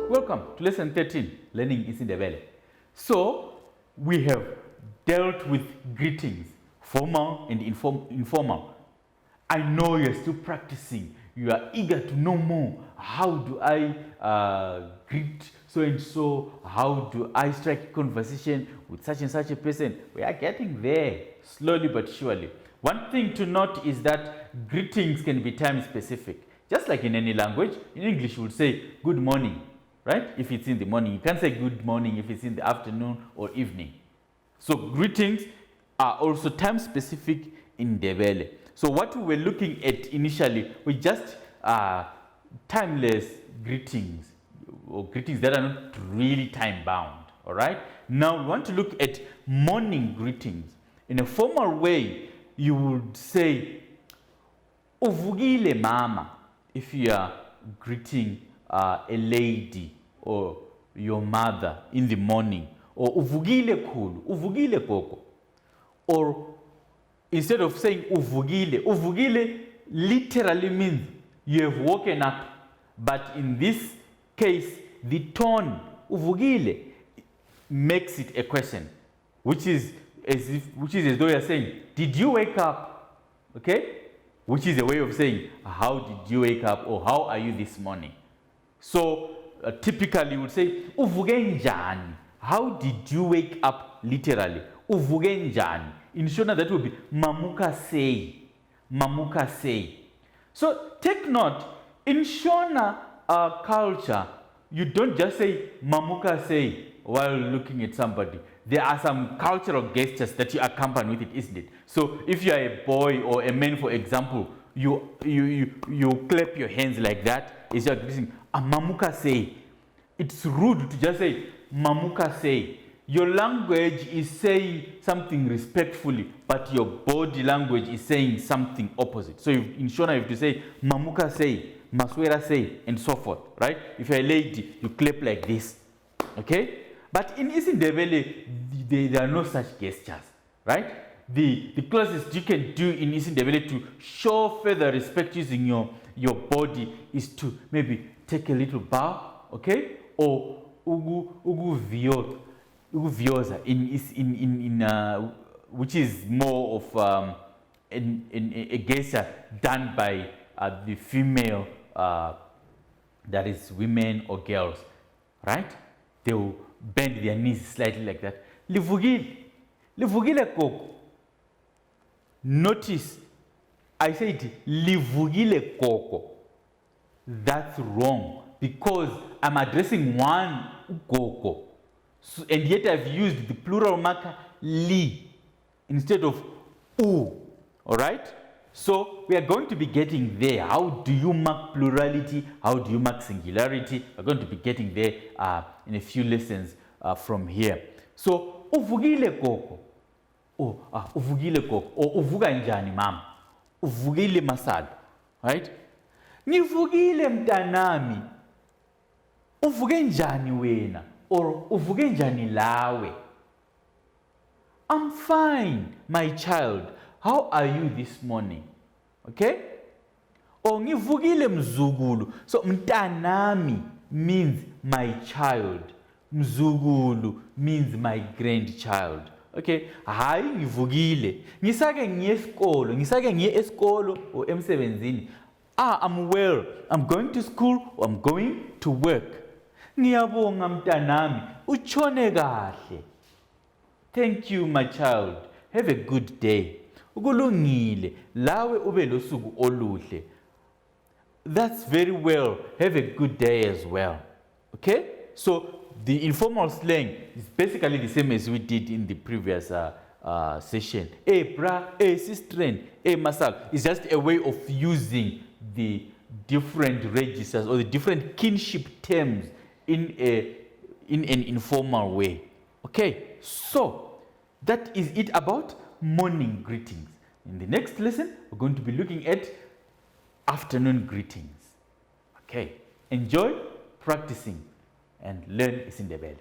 Welcome to lesson 13, learning Ndebele. So, we have dealt with greetings, formal and informal. I know you're still practicing. You are eager to know more. How do I greet so and so? How do I strike conversation with such and such a person? We are getting there, slowly but surely. One thing to note is that greetings can be time specific. Just like in any language, in English you would say good morning, right? If it's in the morning. You can't say good morning if it's in the afternoon or evening. So greetings are also time specific in Ndebele. So what we were looking at initially were just timeless greetings, or greetings that are not really time bound, all right? Now we want to look at morning greetings. In a formal way, you would say, Uvugile mama, if you are greeting a lady or your mother in the morning, or uvugile khulu, uvugile gogo. Or instead of saying uvugile, uvugile literally means you have woken up, but in this case, the tone uvugile makes it a question, which is as though you're saying, did you wake up? Okay? Which is a way of saying, how did you wake up, or how are you this morning? So typically you would say, Uvuke njani. How did you wake up literally? Uvuke njani. In Shona that would be mamuka say. Mamuka say. So take note, in Shona culture, you don't just say mamuka say while looking at somebody. There are some cultural gestures that you accompany with it, isn't it? So if you are a boy or a man, for example, you clap your hands like that as you are greeting. A mamuka say. It's rude to just say mamuka say. Your language is saying something respectfully, but your body language is saying something opposite. So in Shona, you have to say mamuka say, maswera say, and so forth, right? If you're a lady, you clap like this, okay? But in Ndebele, there are no such gestures, right? The closest you can do in Ndebele to show further respect using your body is to maybe take a little bow, okay? Or ugu vioza which is more of a gesture done by the female, that is women or girls, right? They will bend their knees slightly like that. Livugile koko. Notice, I said livugile koko. That's wrong because I'm addressing one koko. So, and yet I've used the plural marker li instead of u. All right? So we are going to be getting there. How do you mark plurality? How do you mark singularity? We're going to be getting there in a few lessons from here. So uvugile koko. Uvugile koko. Or uvuga njani mama. Uvugile masad. Right? Nivugile mtanami. Uvuge njani wena. Or uvuge njani lawe. I'm fine, my child. How are you this morning? Okay? Or ngivugile mzugulu. So mtanami means my child. Mzugulu means my grandchild. Okay? Hayi ngivugile. Ngisake ngiye esikolo. Ngisake ngiye esikolo or emsebenzini. I'm well. I'm going to school or I'm going to work. Ngiyabonga mtanami. Uchone kahle. Thank you, my child. Have a good day. Ukulungile, lawe ube losuku oluhle. That's very well. Have a good day as well. Okay? So the informal slang is basically the same as we did in the previous session. Hey bra, hey sister, hey masal. It's just a way of using the different registers or the different kinship terms in an informal way. Okay? So that is it about morning greetings. In the next lesson, we're going to be looking at afternoon greetings. Okay, enjoy practicing and learn Ndebele.